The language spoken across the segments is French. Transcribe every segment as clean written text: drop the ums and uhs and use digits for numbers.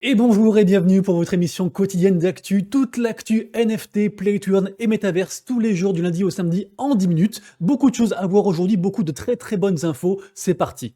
Et bonjour et bienvenue pour votre émission quotidienne d'actu, toute l'actu NFT, Play to Earn et Metaverse tous les jours du lundi au samedi en 10 minutes. Beaucoup de choses à voir aujourd'hui, beaucoup de très bonnes infos, c'est parti.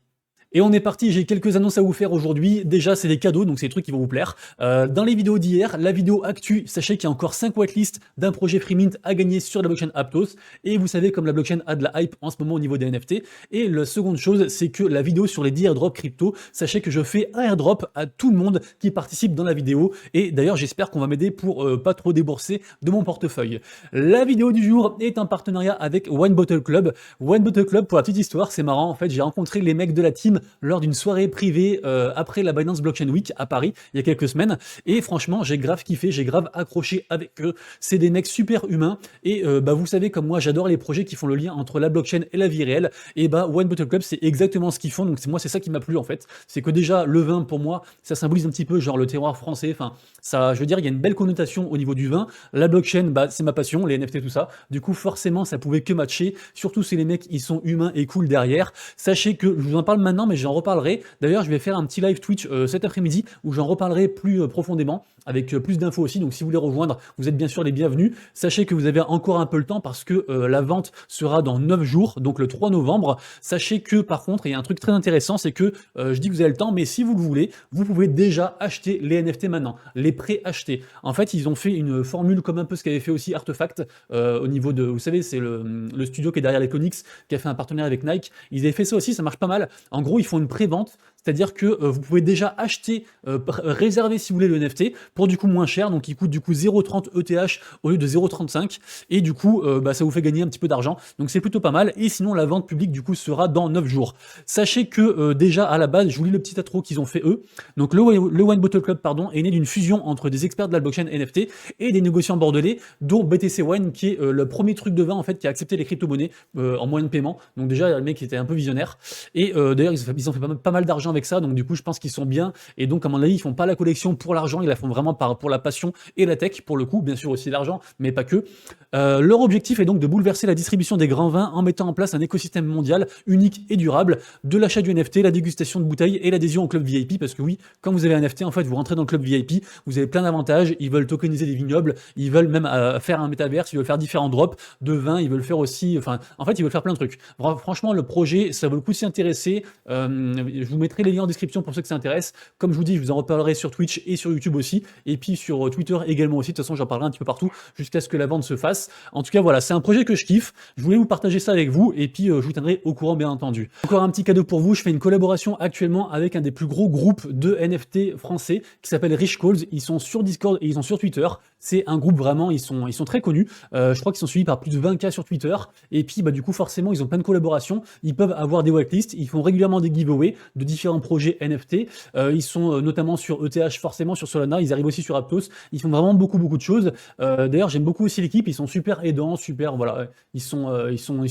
Et on est parti, j'ai quelques annonces à vous faire aujourd'hui. Déjà, c'est des cadeaux, donc c'est des trucs qui vont vous plaire. Dans les vidéos d'hier, la vidéo actu, sachez qu'il y a encore 5 whitelists d'un projet Freemint à gagner sur la blockchain Aptos. Et vous savez, comme la blockchain a de la hype en ce moment au niveau des NFT. Et la seconde chose, c'est que la vidéo sur les 10 airdrops crypto, sachez que je fais un airdrop à tout le monde qui participe dans la vidéo. Et d'ailleurs, j'espère qu'on va m'aider pour pas trop débourser de mon portefeuille. La vidéo du jour est un partenariat avec One Bottle Club. One Bottle Club, pour la petite histoire, c'est marrant, en fait, j'ai rencontré les mecs de la team lors d'une soirée privée après la Binance Blockchain Week à Paris, il y a quelques semaines, et franchement, j'ai grave kiffé, j'ai grave accroché avec eux. C'est des mecs super humains, et vous savez, comme moi, j'adore les projets qui font le lien entre la blockchain et la vie réelle, et One Bottle Club, c'est exactement ce qu'ils font, donc moi, c'est ça qui m'a plu, en fait. C'est que déjà, le vin, pour moi, ça symbolise un petit peu, genre, le terroir français, enfin, ça, je veux dire, il y a une belle connotation au niveau du vin. La blockchain, c'est ma passion, les NFT, tout ça. Du coup, forcément, ça pouvait que matcher, surtout si les mecs, ils sont humains et cool derrière. Sachez que, je vous en parle maintenant, mais j'en reparlerai. D'ailleurs, je vais faire un petit live Twitch cet après-midi où j'en reparlerai plus profondément, avec plus d'infos aussi. Donc, si vous voulez rejoindre, vous êtes bien sûr les bienvenus. Sachez que vous avez encore un peu le temps parce que la vente sera dans 9 jours, donc le 3 novembre. Sachez que, par contre, il y a un truc très intéressant, c'est que je dis que vous avez le temps, mais si vous le voulez, vous pouvez déjà acheter les NFT maintenant, les pré-acheter. En fait, ils ont fait une formule comme un peu ce qu'avait fait aussi Artefact au niveau de, vous savez, c'est le studio qui est derrière les Comics, qui a fait un partenariat avec Nike. Ils avaient fait ça aussi, ça marche pas mal. En gros, ils font une pré-vente, c'est-à-dire que vous pouvez déjà acheter, réserver si vous voulez le NFT pour du coup moins cher, donc il coûte du coup 0,30 ETH au lieu de 0,35, et du coup ça vous fait gagner un petit peu d'argent, donc c'est plutôt pas mal. Et sinon la vente publique du coup sera dans 9 jours. Sachez que déjà à la base, je vous lis le petit intro qu'ils ont fait eux. Donc le One Bottle Club pardon, est né d'une fusion entre des experts de la blockchain NFT et des négociants bordelais, dont BTC One qui est le premier truc de vin en fait qui a accepté les crypto-monnaies en moyen de paiement. Donc déjà le mec était un peu visionnaire, et d'ailleurs ils ont fait pas mal d'argent avec ça, donc du coup je pense qu'ils sont bien. Et donc à mon avis ils font pas la collection pour l'argent, ils la font vraiment pour la passion et la tech pour le coup, bien sûr aussi l'argent, mais pas que. Leur objectif est donc de bouleverser la distribution des grands vins en mettant en place un écosystème mondial unique et durable, de l'achat du NFT, la dégustation de bouteilles et l'adhésion au club VIP, parce que oui, quand vous avez un NFT en fait vous rentrez dans le club VIP, vous avez plein d'avantages. Ils veulent tokeniser des vignobles, ils veulent même faire un métaverse, ils veulent faire différents drops de vin, ils veulent faire aussi, enfin en fait ils veulent faire plein de trucs. Franchement le projet ça vaut le coup de s'y intéresser. Je vous mettrai les liens en description pour ceux que ça intéresse. Comme je vous dis, je vous en reparlerai sur Twitch et sur YouTube aussi, et puis sur Twitter également aussi. De toute façon, j'en parlerai un petit peu partout jusqu'à ce que la vente se fasse. En tout cas, voilà, c'est un projet que je kiffe. Je voulais vous partager ça avec vous, et puis je vous tiendrai au courant, bien entendu. Encore un petit cadeau pour vous. Je fais une collaboration actuellement avec un des plus gros groupes de NFT français qui s'appelle Rich Calls. Ils sont sur Discord et ils sont sur Twitter. C'est un groupe vraiment, ils sont très connus. Je crois qu'ils sont suivis par plus de 20K sur Twitter. Et puis, du coup, forcément, ils ont plein de collaborations. Ils peuvent avoir des whitelists. Ils font régulièrement des giveaways de différents projets NFT. Ils sont notamment sur ETH, forcément sur Solana. Ils arrivent aussi sur Aptos. Ils font vraiment beaucoup de choses. D'ailleurs, j'aime beaucoup aussi l'équipe. Ils sont super aidants, super, voilà. Ils sont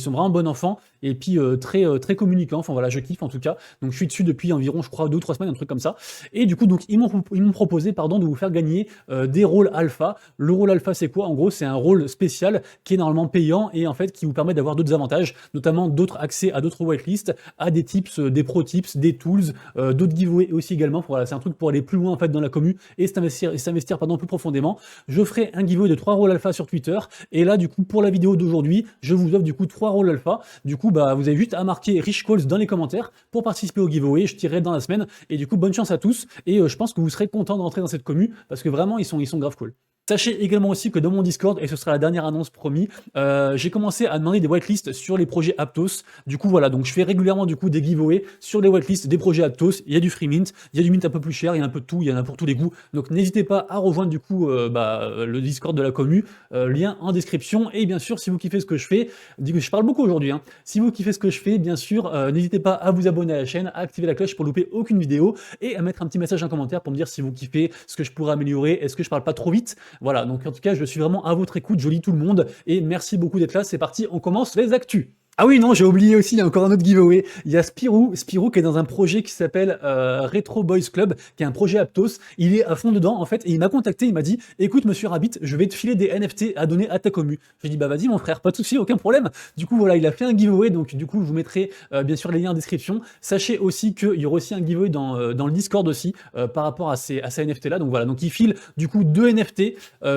vraiment bons enfants. Et puis très communicants. Enfin voilà, je kiffe en tout cas. Donc je suis dessus depuis environ, je crois, 2 ou 3 semaines, un truc comme ça. Et du coup, donc ils m'ont proposé, pardon, de vous faire gagner des rôles alpha. Le rôle alpha, c'est quoi? En gros, c'est un rôle spécial qui est normalement payant et en fait qui vous permet d'avoir d'autres avantages, notamment d'autres accès à d'autres whitelists, à des tips, des pro tips, des tools, d'autres giveaways aussi également. Voilà, c'est un truc pour aller plus loin en fait dans la commu et s'investir plus profondément. Je ferai un giveaway de 3 rôles alpha sur Twitter, et là du coup pour la vidéo d'aujourd'hui, je vous offre du coup 3 rôles alpha. Du coup, vous avez juste à marquer Rich Calls dans les commentaires pour participer au giveaway. Je tirerai dans la semaine, et du coup bonne chance à tous, et je pense que vous serez contents de rentrer dans cette commu parce que vraiment ils sont grave cool. Sachez également aussi que dans mon Discord, et ce sera la dernière annonce promis, j'ai commencé à demander des whitelists sur les projets Aptos. Du coup voilà, donc je fais régulièrement du coup des giveaways sur les whitelists des projets Aptos. Il y a du free mint, il y a du mint un peu plus cher, il y a un peu de tout, il y en a pour tous les goûts. Donc n'hésitez pas à rejoindre du coup le Discord de la commu, lien en description. Et bien sûr, si vous kiffez ce que je fais, je parle beaucoup aujourd'hui, hein. Si vous kiffez ce que je fais, bien sûr, n'hésitez pas à vous abonner à la chaîne, à activer la cloche pour louper aucune vidéo, et à mettre un petit message en commentaire pour me dire si vous kiffez, ce que je pourrais améliorer, est-ce que je parle pas trop vite. Voilà, donc en tout cas, je suis vraiment à votre écoute, je lis tout le monde, et merci beaucoup d'être là. C'est parti, on commence les actus. Ah oui, non, j'ai oublié aussi, il y a encore un autre giveaway. Il y a Spirou qui est dans un projet qui s'appelle Retro Boys Club, qui est un projet Aptos. Il est à fond dedans, en fait, et il m'a contacté, il m'a dit, écoute, monsieur Rabbit, je vais te filer des NFT à donner à ta commu. J'ai dit, bah vas-y, mon frère, pas de souci, aucun problème. Du coup, voilà, il a fait un giveaway, donc du coup, je vous mettrai bien sûr les liens en description. Sachez aussi qu'il y aura aussi un giveaway dans le Discord aussi, par rapport à ces NFT-là. Donc voilà, donc il file du coup 2 NFT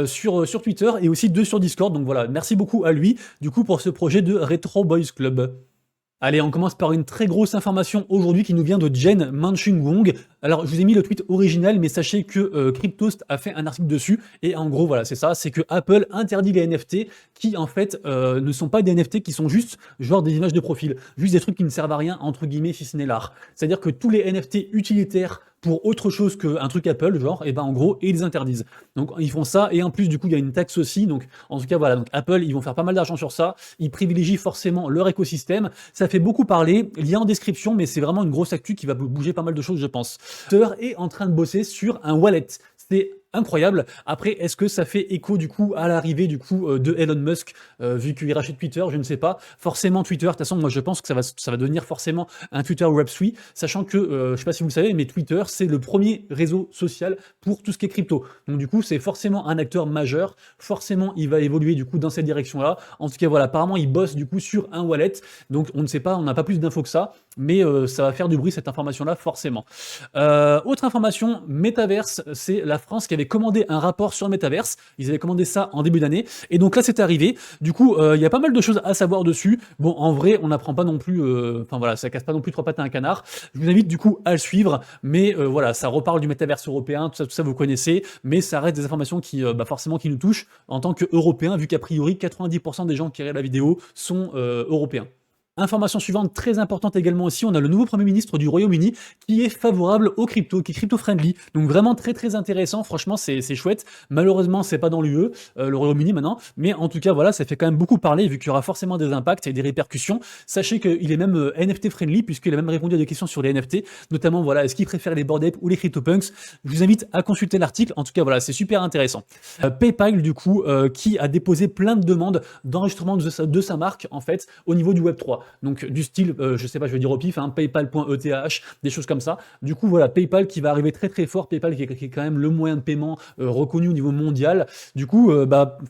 sur Twitter et aussi 2 sur Discord. Donc voilà, merci beaucoup à lui, du coup, pour ce projet de Retro Boys Club. Allez, on commence par une très grosse information aujourd'hui qui nous vient de Jen Manchung-Wong. Alors, je vous ai mis le tweet original, mais sachez que Cryptost a fait un article dessus. Et en gros, voilà, c'est ça, c'est que Apple interdit les NFT qui, en fait, ne sont pas des NFT, qui sont juste genre des images de profil, juste des trucs qui ne servent à rien, entre guillemets, si ce n'est l'art. C'est-à-dire que tous les NFT utilitaires pour autre chose qu'un truc Apple, genre, et ben en gros, ils les interdisent. Donc ils font ça, et en plus, du coup, il y a une taxe aussi. Donc en tout cas, voilà, donc Apple, ils vont faire pas mal d'argent sur ça. Ils privilégient forcément leur écosystème. Ça fait beaucoup parler. Lien en description, mais c'est vraiment une grosse actu qui va bouger pas mal de choses, je pense. Twitter est en train de bosser sur un wallet. C'est incroyable. Après, est-ce que ça fait écho du coup à l'arrivée du coup de Elon Musk, vu qu'il rachète Twitter, je ne sais pas. Forcément Twitter, de toute façon, moi je pense que ça va devenir forcément un Twitter Web3, sachant que, je sais pas si vous le savez, mais Twitter, c'est le premier réseau social pour tout ce qui est crypto. Donc du coup, c'est forcément un acteur majeur, forcément il va évoluer du coup dans cette direction-là. En tout cas, voilà, apparemment il bosse du coup sur un wallet, donc on ne sait pas, on n'a pas plus d'infos que ça, mais ça va faire du bruit cette information-là, forcément. Autre information, Metaverse, c'est la France qui avait commandé un rapport sur le Metaverse. Ils avaient commandé ça en début d'année, et donc là c'est arrivé. Du coup, il y a pas mal de choses à savoir dessus. Bon, en vrai, on n'apprend pas non plus, enfin voilà, ça casse pas non plus trois pattes à un canard. Je vous invite du coup à le suivre, mais voilà, ça reparle du Metaverse européen, tout ça vous connaissez, mais ça reste des informations qui, forcément, qui nous touchent en tant qu'Européens, vu qu'a priori 90% des gens qui regardent la vidéo sont européens. Information suivante, très importante également aussi, on a le nouveau Premier ministre du Royaume-Uni qui est favorable aux crypto, qui est crypto-friendly. Donc vraiment très très intéressant, franchement c'est chouette. Malheureusement c'est pas dans l'UE, le Royaume-Uni maintenant, mais en tout cas voilà, ça fait quand même beaucoup parler vu qu'il y aura forcément des impacts et des répercussions. Sachez qu'il est même NFT-friendly puisqu'il a même répondu à des questions sur les NFT, notamment voilà, est-ce qu'il préfère les Bored Ape ou les CryptoPunks. Je vous invite à consulter l'article, en tout cas voilà, c'est super intéressant. PayPal du coup, qui a déposé plein de demandes d'enregistrement de sa marque en fait au niveau du Web3. Donc du style, je sais pas, je vais dire au pif, hein, paypal.eth, des choses comme ça. Du coup, voilà, PayPal qui va arriver très très fort, PayPal qui est quand même le moyen de paiement reconnu au niveau mondial. Du coup,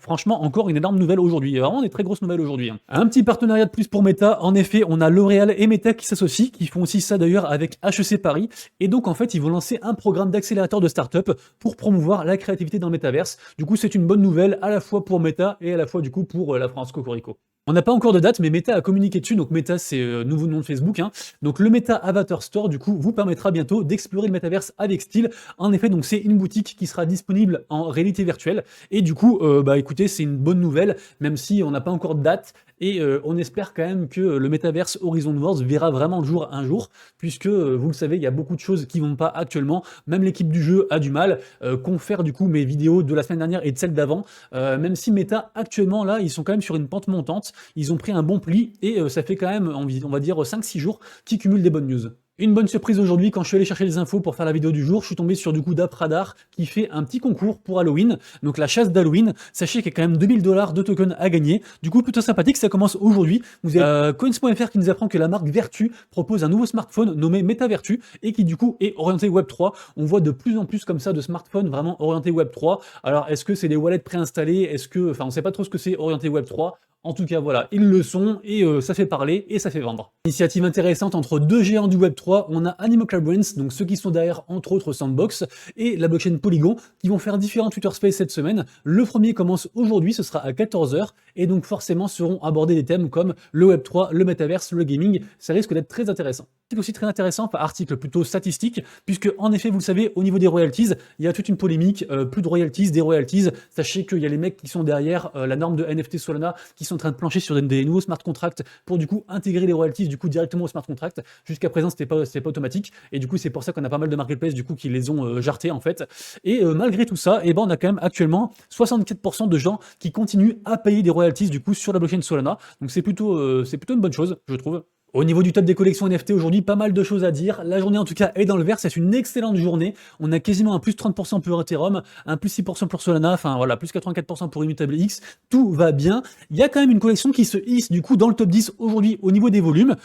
franchement, encore une énorme nouvelle aujourd'hui. Il y a vraiment des très grosses nouvelles aujourd'hui. Hein. Un petit partenariat de plus pour Meta. En effet, on a L'Oréal et Meta qui s'associent, qui font aussi ça d'ailleurs avec HEC Paris. Et donc, en fait, ils vont lancer un programme d'accélérateur de start-up pour promouvoir la créativité dans le métaverse. Du coup, c'est une bonne nouvelle à la fois pour Meta et à la fois du coup pour la France, Cocorico. On n'a pas encore de date, mais Meta a communiqué dessus. Donc Meta, c'est nouveau nom de Facebook. Hein. Donc le Meta Avatar Store, du coup, vous permettra bientôt d'explorer le métaverse avec style. En effet, donc c'est une boutique qui sera disponible en réalité virtuelle. Et du coup, écoutez, c'est une bonne nouvelle, même si on n'a pas encore de date. Et on espère quand même que le Metaverse Horizon Worlds verra vraiment le jour un jour, puisque vous le savez, il y a beaucoup de choses qui vont pas actuellement. Même l'équipe du jeu a du mal. Confère du coup mes vidéos de la semaine dernière et de celle d'avant. Même si Meta actuellement là, ils sont quand même sur une pente montante. Ils ont pris un bon pli et ça fait quand même, on va dire, 5-6 jours qu'ils cumulent des bonnes news. Une bonne surprise aujourd'hui, quand je suis allé chercher les infos pour faire la vidéo du jour, je suis tombé sur du coup DappRadar qui fait un petit concours pour Halloween, donc la chasse d'Halloween. Sachez qu'il y a quand même 2000 $ de tokens à gagner. Du coup, plutôt sympathique, ça commence aujourd'hui. Vous avez Coins.fr qui nous apprend que la marque Vertu propose un nouveau smartphone nommé MetaVertu et qui du coup est orienté Web3. On voit de plus en plus comme ça de smartphones vraiment orientés Web3. Alors, est-ce que c'est des wallets préinstallés? Est-ce que, enfin, on sait pas trop ce que c'est orienté Web3. En tout cas, voilà, ils le sont et ça fait parler et ça fait vendre. Initiative intéressante entre deux géants du Web3, on a Animal Brands, donc ceux qui sont derrière entre autres Sandbox, et la blockchain Polygon, qui vont faire différents Twitter Space cette semaine. Le premier commence aujourd'hui, ce sera à 14 h, et donc forcément seront abordés des thèmes comme le Web3, le Metaverse, le gaming. Ça risque d'être très intéressant. C'est aussi très intéressant, enfin article plutôt statistique, puisque en effet, vous le savez, au niveau des royalties, il y a toute une polémique, plus de royalties, des royalties. Sachez qu'il y a les mecs qui sont derrière la norme de NFT Solana, qui sont en train de plancher sur des nouveaux smart contracts pour du coup intégrer les royalties du coup directement au smart contract. Jusqu'à présent, c'était pas automatique, et du coup, c'est pour ça qu'on a pas mal de marketplaces du coup qui les ont jartés en fait. Et malgré tout ça, on a quand même actuellement 64% de gens qui continuent à payer des royalties du coup sur la blockchain Solana. Donc c'est plutôt une bonne chose, je trouve. Au niveau du top des collections NFT aujourd'hui, pas mal de choses à dire. La journée en tout cas est dans le vert, c'est une excellente journée. On a quasiment un plus 30% pour Ethereum, un plus 6% pour Solana, enfin voilà, plus 84% pour Immutable X. Tout va bien. Il y a quand même une collection qui se hisse du coup dans le top 10 aujourd'hui au niveau des volumes.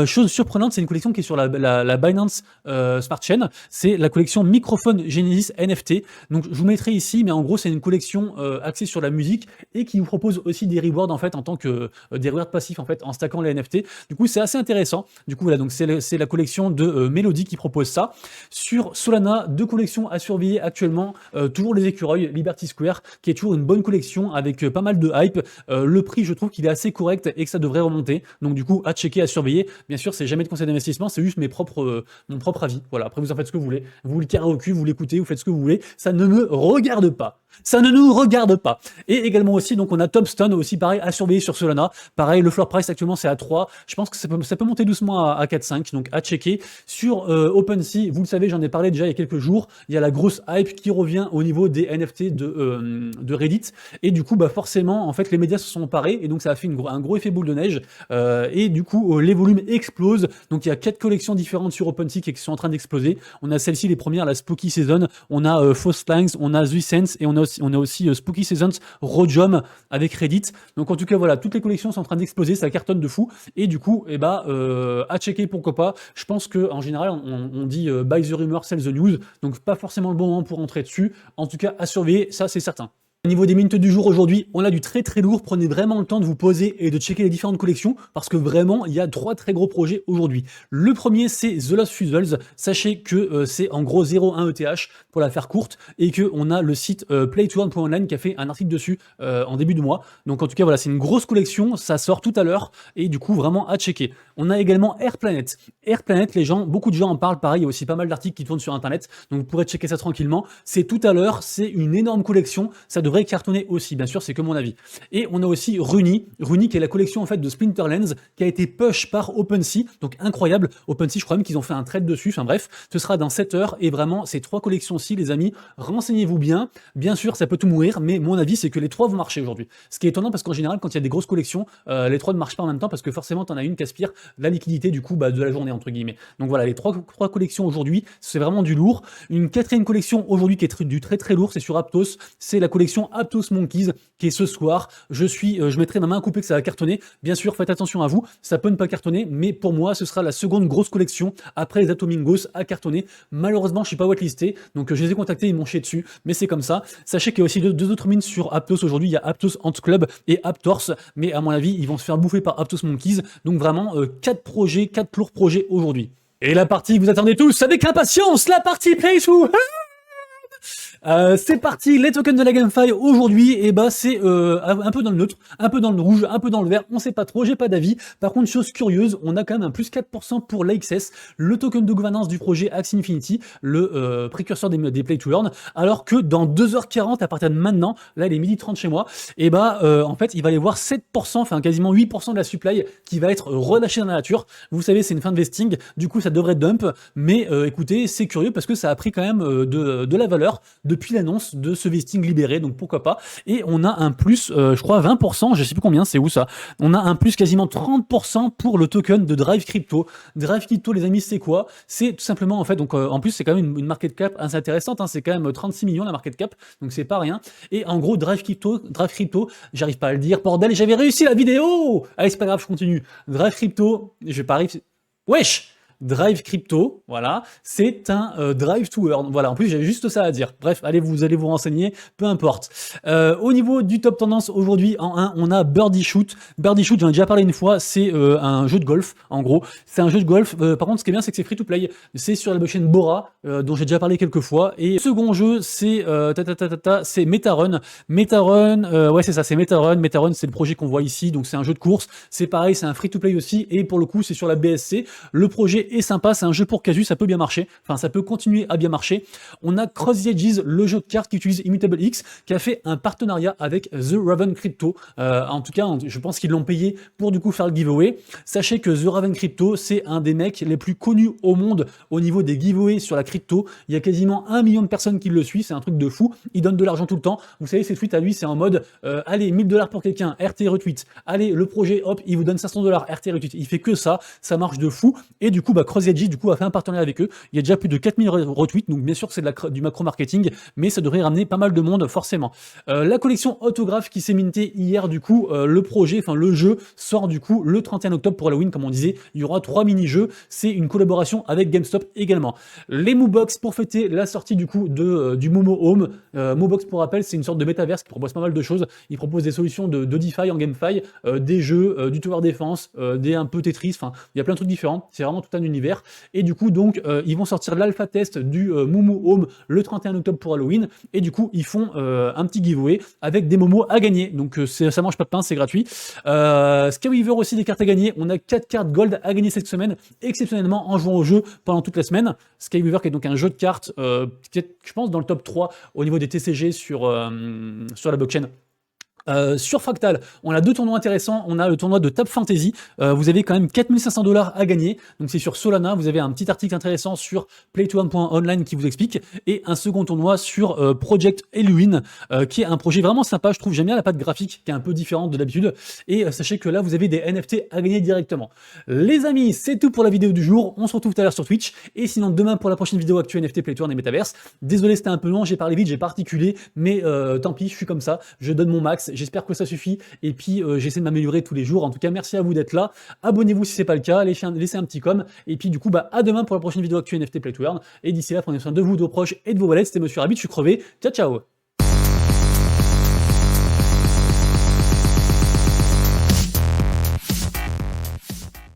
Chose surprenante, c'est une collection qui est sur la Binance Smart Chain. C'est la collection Microphone Genesis NFT. Donc je vous mettrai ici, mais en gros c'est une collection axée sur la musique et qui vous propose aussi des rewards en fait en tant que des rewards passifs en fait en stackant les NFT. Du coup c'est assez intéressant. Du coup voilà, donc c'est la collection de Melody qui propose ça. Sur Solana, deux collections à surveiller actuellement, toujours les écureuils, Liberty Square, qui est toujours une bonne collection avec pas mal de hype. Le prix, je trouve qu'il est assez correct et que ça devrait remonter. Donc du coup, à checker, à surveiller. Bien sûr, c'est jamais de conseil d'investissement, c'est juste mon propre avis. Voilà, après vous en faites ce que vous voulez. Vous le carrez au cul, vous l'écoutez, vous faites ce que vous voulez. Ça ne me regarde pas. Ça ne nous regarde pas. Et également aussi, donc on a Topstone aussi, pareil, à surveiller sur Solana. Pareil, le floor price actuellement c'est à 3. Je pense que ça peut monter doucement à 4-5, donc à checker. Sur OpenSea, vous le savez, j'en ai parlé déjà il y a quelques jours. Il y a la grosse hype qui revient au niveau des NFT de Reddit. Et du coup, bah forcément, en fait, les médias se sont emparés et donc ça a fait un gros effet boule de neige. Et du coup, les volumes explosent. Donc il y a 4 collections différentes sur OpenSea qui sont en train d'exploser. On a celle-ci, les premières, la Spooky Season. On a Fausse Slangs, on a The Sense et on a aussi Spooky Seasons Rojom avec Reddit. Donc en tout cas voilà, toutes les collections sont en train d'exploser, ça cartonne de fou. Et du coup, à checker pourquoi pas. Je pense que en général on dit buy the rumor, sell the news, donc pas forcément le bon moment pour entrer dessus. En tout cas à surveiller, ça c'est certain. Au niveau des mints du jour aujourd'hui, on a du très très lourd. Prenez vraiment le temps de vous poser et de checker les différentes collections parce que vraiment, il y a 3 très gros projets aujourd'hui. Le premier, c'est The Lost Fuzzles. Sachez que c'est en gros 0,1 ETH pour la faire courte et qu'on a le site play2earn.online qui a fait un article dessus en début de mois. Donc en tout cas, voilà, c'est une grosse collection. Ça sort tout à l'heure et du coup, vraiment à checker. On a également Air Planet. Air Planet, beaucoup de gens en parlent. Pareil, il y a aussi pas mal d'articles qui tournent sur Internet. Donc vous pourrez checker ça tranquillement. C'est tout à l'heure. C'est une énorme collection. Ça devrait cartonner aussi, bien sûr, c'est que mon avis. Et on a aussi Runi qui est la collection en fait de Splinterlands qui a été push par OpenSea, donc incroyable. OpenSea, je crois même qu'ils ont fait un trade dessus. Enfin bref, ce sera dans 7 heures et vraiment ces 3 collections-ci, les amis, renseignez-vous bien. Bien sûr, ça peut tout mourir, mais mon avis, c'est que les 3 vont marcher aujourd'hui. Ce qui est étonnant parce qu'en général, quand il y a des grosses collections, les 3 ne marchent pas en même temps parce que forcément, t'en as une qui aspire la liquidité du coup de la journée entre guillemets. Donc voilà, les 3 collections aujourd'hui, c'est vraiment du lourd. Une 4e collection aujourd'hui qui est du très très lourd, c'est sur Aptos, c'est la collection Aptos Monkeys qui est ce soir. Je mettrai ma main coupée que ça va cartonner. Bien sûr, faites attention à vous, ça peut ne pas cartonner, mais pour moi, ce sera la seconde grosse collection après les Atomingos à cartonner. Malheureusement, je suis pas whitelisté, donc je les ai contactés, ils m'ont chié dessus, mais c'est comme ça. Sachez qu'il y a aussi deux autres mines sur Aptos aujourd'hui. Il y a Aptos Ant Club et Aptors, mais à mon avis, ils vont se faire bouffer par Aptos Monkeys. Donc vraiment, 4 lourds projets aujourd'hui. Et la partie que vous attendez tous avec impatience, la partie Play2. C'est parti, les tokens de la GameFi aujourd'hui, et c'est un peu dans le neutre, un peu dans le rouge, un peu dans le vert, on sait pas trop, j'ai pas d'avis. Par contre, chose curieuse, on a quand même un plus 4% pour l'AXS, le token de gouvernance du projet Axie Infinity, le précurseur des Play to Earn, alors que dans 2h40 à partir de maintenant, là il est 12h30 chez moi, en fait il va y avoir 7%, enfin quasiment 8% de la supply qui va être relâchée dans la nature. Vous savez, c'est une fin de vesting, du coup ça devrait dump, mais écoutez, c'est curieux parce que ça a pris quand même de la valeur depuis l'annonce de ce vesting libéré, donc pourquoi pas. Et on a un plus, je crois 20%, je sais plus combien, c'est où ça. On a un plus quasiment 30% pour le token de Drive Crypto. Drive Crypto, les amis, c'est quoi? C'est tout simplement, en fait, donc en plus, c'est quand même une market cap assez intéressante, hein, c'est quand même 36 millions la market cap, donc c'est pas rien. Et en gros, Drive Crypto, j'arrive pas à le dire, bordel, j'avais réussi la vidéo! Allez, c'est pas grave, je continue. Drive Crypto, je vais pas arriver. Wesh! Drive Crypto, voilà, c'est un drive to earn. Voilà, en plus j'avais juste ça à dire. Bref, vous allez vous renseigner, peu importe. Au niveau du top tendance aujourd'hui, en 1, on a Birdie Shoot. Birdie Shoot, j'en ai déjà parlé une fois, c'est un jeu de golf, en gros. C'est un jeu de golf. Par contre, ce qui est bien, c'est que c'est free to play. C'est sur la blockchain Bora, dont j'ai déjà parlé quelques fois. Et le second jeu, c'est c'est Metarun. Metarun, ouais, c'est ça, c'est Metarun. Metarun, c'est le projet qu'on voit ici. Donc c'est un jeu de course. C'est pareil, c'est un free to play aussi. Et pour le coup, c'est sur la BSC. Le projet est sympa, c'est un jeu pour casu, ça peut bien marcher, enfin ça peut continuer à bien marcher. On a Cross the Edges, le jeu de cartes qui utilise Immutable X, qui a fait un partenariat avec The Raven Crypto. En tout cas, je pense qu'ils l'ont payé pour du coup faire le giveaway. Sachez que The Raven Crypto, c'est un des mecs les plus connus au monde au niveau des giveaways sur la crypto. Il y a quasiment 1 million de personnes qui le suivent, c'est un truc de fou. Il donne de l'argent tout le temps. Vous savez, ses tweets à lui, c'est en mode allez, 1000 $ pour quelqu'un, RT retweet. Allez, le projet, hop, il vous donne 500 $, RT retweet. Il fait que ça marche de fou. Et du coup, Cross the Edges, du coup, a fait un partenariat avec eux. Il y a déjà plus de 4000 retweets, donc bien sûr que c'est du macro marketing, mais ça devrait ramener pas mal de monde, forcément. La collection autographe qui s'est mintée hier, du coup, le projet, enfin le jeu sort du coup le 31 octobre pour Halloween, comme on disait. Il y aura 3 mini-jeux. C'est une collaboration avec GameStop également. Les Moobox pour fêter la sortie du coup du Momo Home. Moobox, pour rappel, c'est une sorte de métaverse qui propose pas mal de choses. Il propose des solutions de DeFi en GameFi, des jeux, du Tower Defense, des un peu Tetris, enfin il y a plein de trucs différents. C'est vraiment tout un univers. Et du coup, donc, ils vont sortir l'alpha test du Momo Home le 31 octobre pour Halloween. Et du coup, ils font un petit giveaway avec des momos à gagner. Donc, ça mange pas de pain, c'est gratuit. Skyweaver aussi, des cartes à gagner. On a 4 cartes gold à gagner cette semaine, exceptionnellement en jouant au jeu pendant toute la semaine. Skyweaver, qui est donc un jeu de cartes, qui est, je pense, dans le top 3 au niveau des TCG sur la blockchain. Sur Fractal, on a 2 tournois intéressants. On a le tournoi de Tap Fantasy. Vous avez quand même 4500 $ à gagner. Donc c'est sur Solana. Vous avez un petit article intéressant sur play2one.online qui vous explique. Et un second tournoi sur Project Halloween, qui est un projet vraiment sympa. Je trouve, j'aime bien la patte graphique qui est un peu différente de d'habitude. Et sachez que là, vous avez des NFT à gagner directement. Les amis, c'est tout pour la vidéo du jour. On se retrouve tout à l'heure sur Twitch. Et sinon, demain pour la prochaine vidéo actu NFT, Play2One et Metaverse. Désolé, c'était un peu long. J'ai parlé vite, j'ai pas articulé. Mais tant pis, je suis comme ça. Je donne mon max. J'espère que ça suffit. Et puis, j'essaie de m'améliorer tous les jours. En tout cas, merci à vous d'être là. Abonnez-vous si c'est pas le cas. Laissez un petit com. Et puis, du coup, à demain pour la prochaine vidéo actu NFT Play2Earn. Et d'ici là, prenez soin de vous, de vos proches et de vos wallets. C'était Monsieur Rabbit. Je suis crevé. Ciao, ciao.